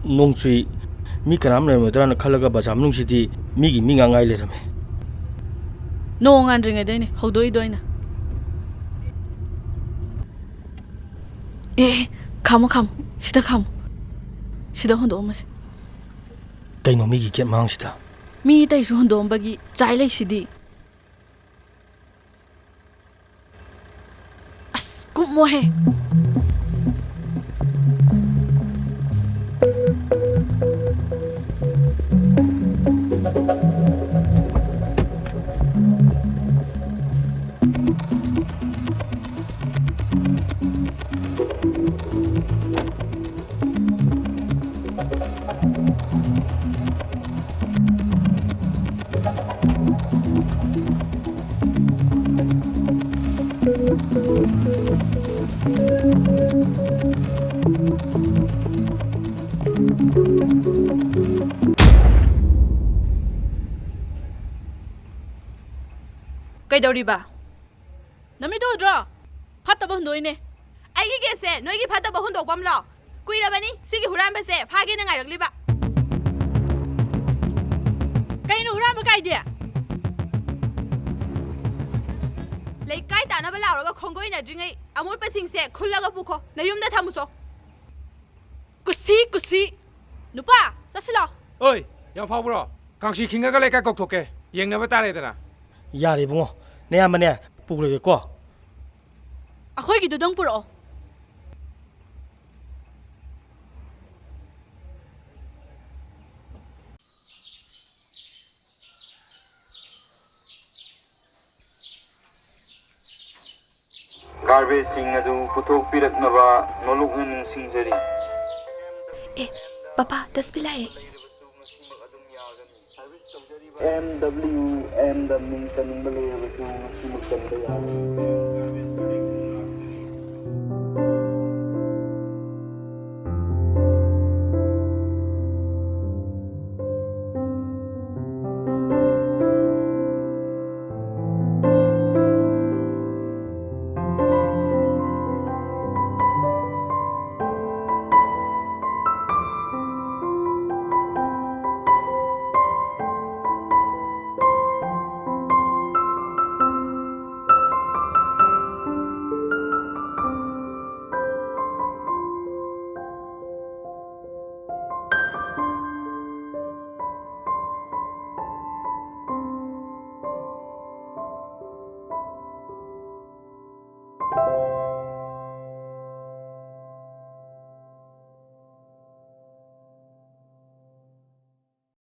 nongchui mi kanam le modra na khalaga bazam nung sidi mi gi mi ngai le rame nong an ring adai ne hodoi doina khamo sida hondo mas kaino mi gi ke mang sida mi tai su hondo bagi chai lai sidi as kum mo he Kaidoriba Nami do draw Fataba Hundoine I guess it, no give Fataba Hundo Bamlo. Quirabani, Sigi Huramba say, Hagen and I live up. Kaino Huramba idea Like Kaita Nabala Congo in a drink, a more passing say, Kulaga Buko, Nayum the Tamuso. Kusi Nupa Sasila Oi, young Pablo, Kangshi Kinga like a coke, young never tired. yari bungo ne amane pugre ko Akhoi gi dudong puro garbage sing adu puthok piraknaba nolukna ningsingjari Papa, das Pilai. MW and the Minton Malay